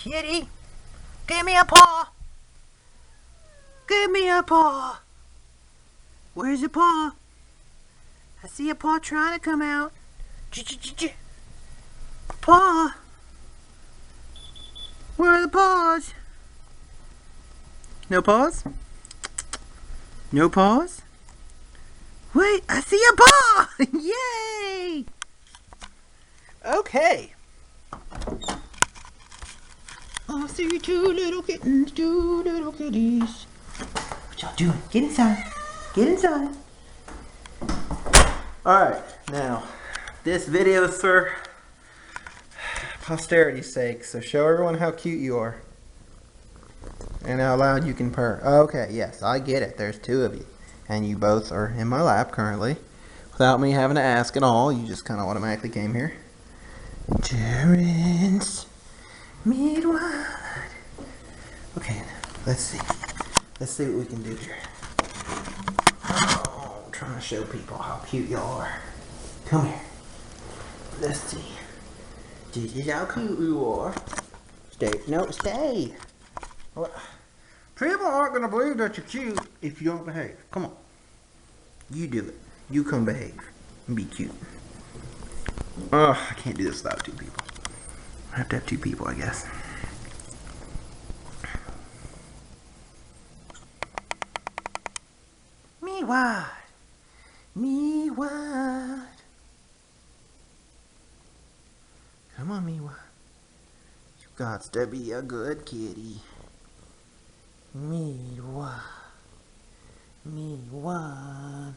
kitty. Give me a paw. Give me a paw. Where's your paw? I see a paw trying to come out. Paw. Where are the paws? No paws? No paws? Wait, I see a paw! Yay! Okay. I see two little kittens, two little kitties. What y'all doing? Get inside. Get inside. Alright, now, this video is for posterity's sake, so show everyone how cute you are. And how loud you can purr. Okay, yes, I get it. There's two of you. And you both are in my lap currently. Without me having to ask at all, you just kind of automatically came here. Terrence Meatwad. Okay, let's see. Let's see what we can do here. Oh, I'm trying to show people how cute y'all are. Come here. Let's see. This is how cute you are. Stay. No, stay. What? People aren't going to believe that you're cute if you don't behave. Come on. You do it. You come behave and be cute. Oh, I can't do this without two people. I have to have two people, I guess. Meatwad. Meatwad. Come on, Meatwad. You got to be a good kitty. Meatwad. Meatwad.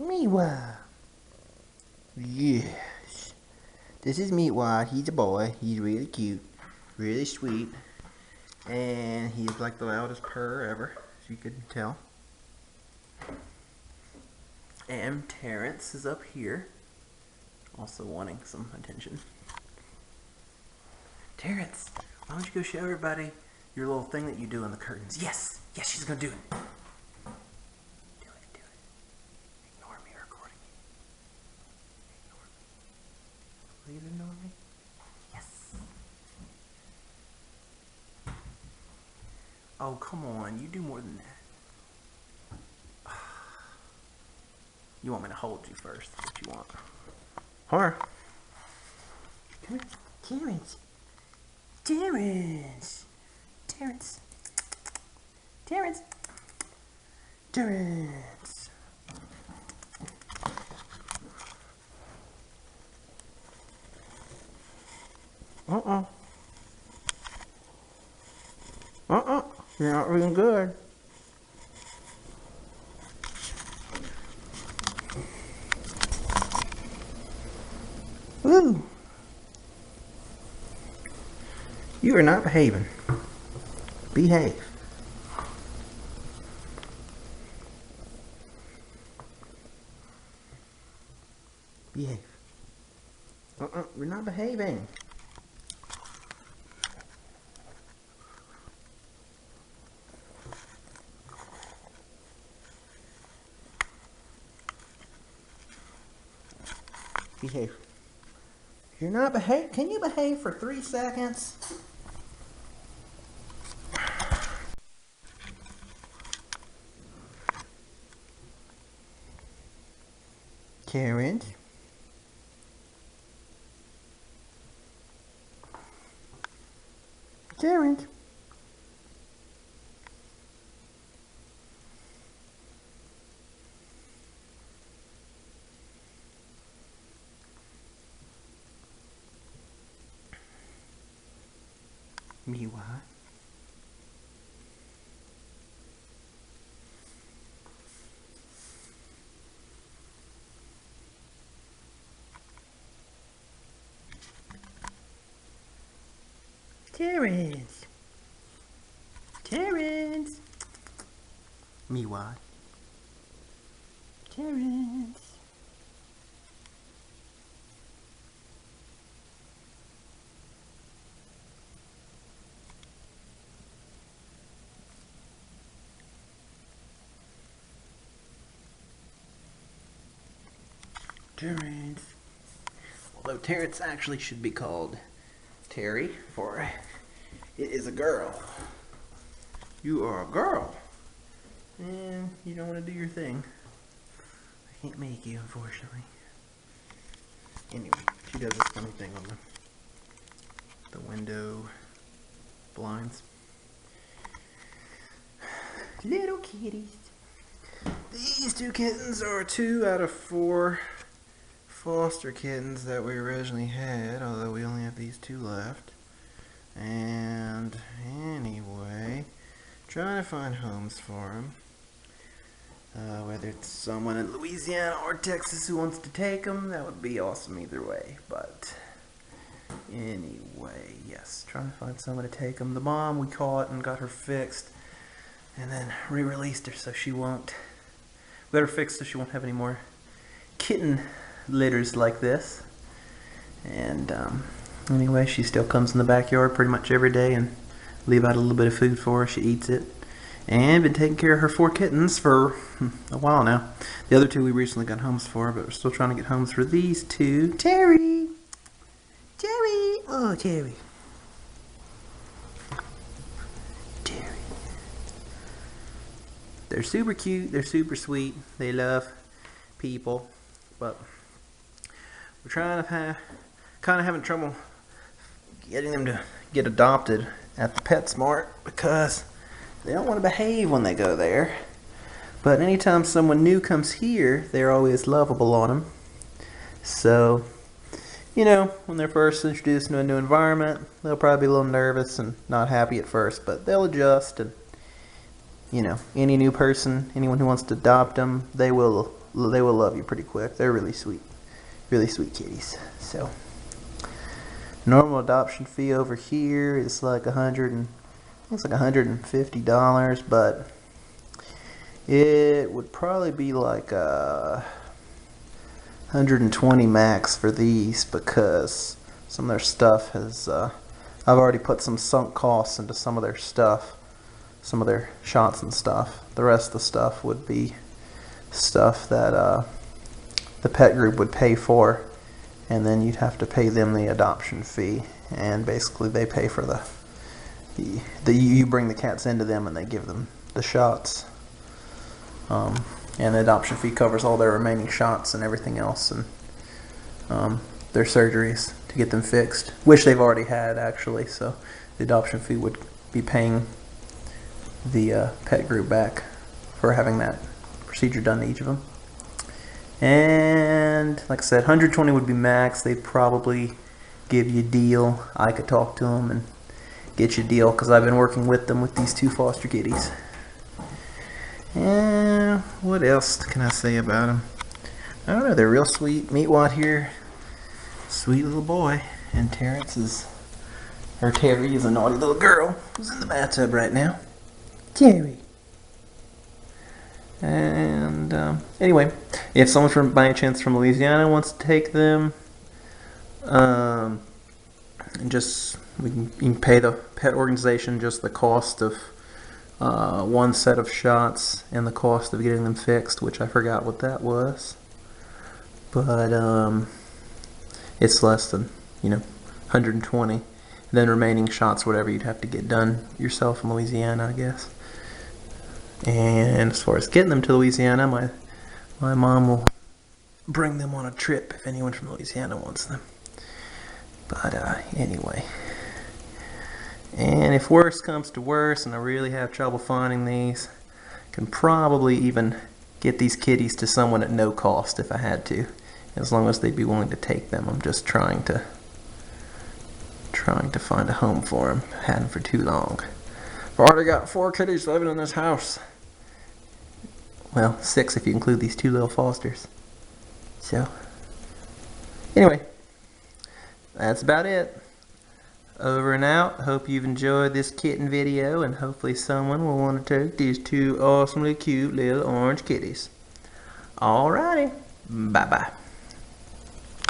Meatwad. Yes. This is Meatwad. He's a boy. He's really cute. Really sweet. And he's like the loudest purr ever, as you could tell. And Terrence is up here. Also wanting some attention. Terrence, why don't you go show everybody your little thing that you do in the curtains? Yes! Yes, she's gonna do it. Please ignore me. Yes. Oh, come on. You do more than that. You want me to hold you first? That's what you want. Or, come here. Terrence. Terrence. Terrence. Terrence. Terrence. You're not really good. Woo. You are not behaving. Behave. Behave. We're not behaving. Behave. You're not behave. Can you behave for 3 seconds? Karen. Karen. Meatwad. Terrence. Terrence. Meatwad. Terrence. Terrence. Although Terrence actually should be called Terry, for it is a girl. You are a girl. And you don't want to do your thing. I can't make you, unfortunately. Anyway, she does this funny thing on the window blinds. Little kitties. These two kittens are 2 out of 4 foster kittens that we originally had, although we only have these 2 left. And anyway, trying to find homes for them. Whether it's someone in Louisiana or Texas who wants to take them, that would be awesome either way. But anyway, yes, trying to find someone to take them. The mom we caught and got her fixed, and then re-released her so she won't. We got her fixed so she won't have any more kitten litters like this. And anyway, she still comes in the backyard pretty much every day and leave out a little bit of food for her. She eats it. And been taking care of her 4 kittens for a while now. The other 2 we recently got homes for, but we're still trying to get homes for these 2. Terry! Terry! Oh, Terry. Terry. They're super cute. They're super sweet. They love people. But we're trying to kind of having trouble getting them to get adopted at the PetSmart because they don't want to behave when they go there. But anytime someone new comes here, they're always lovable on them. So, you know, when they're first introduced into a new environment, they'll probably be a little nervous and not happy at first, but they'll adjust. And, you know, any new person, anyone who wants to adopt them, they will love you pretty quick. They're really sweet kitties. So, normal adoption fee over here is like it's like $150, but it would probably be like $120 max for these because some of their stuff has I've already put some sunk costs into some of their stuff, some of their shots and stuff. The rest of the stuff would be stuff that the pet group would pay for, and then you'd have to pay them the adoption fee, and basically they pay for you bring the cats into them and they give them the shots, and the adoption fee covers all their remaining shots and everything else, and their surgeries to get them fixed, which they've already had actually, so the adoption fee would be paying the pet group back for having that procedure done to each of them. And like I said, $120 would be max. They'd probably give you a deal. I could talk to them and get you a deal because I've been working with them with these 2 foster kitties. And what else can I say about them? I don't know, they're real sweet. Meatwad here, sweet little boy, and Terry is a naughty little girl who's in the bathtub right now. Terry. And anyway, if someone from by chance from Louisiana wants to take them, and just you can pay the pet organization just the cost of 1 set of shots and the cost of getting them fixed, which I forgot what that was, but it's less than, you know, $120. And then remaining shots, whatever you'd have to get done yourself in Louisiana, I guess. And as far as getting them to Louisiana, my mom will bring them on a trip if anyone from Louisiana wants them. But anyway, and if worse comes to worse and I really have trouble finding these, I can probably even get these kitties to someone at no cost if I had to, as long as they'd be willing to take them. I'm just trying to find a home for them. Had them for too long. I've already got 4 kitties living in this house. Well, 6 if you include these 2 little fosters. So, anyway, that's about it. Over and out. Hope you've enjoyed this kitten video, and hopefully someone will want to take these 2 awesomely cute little orange kitties. Alrighty. Bye-bye.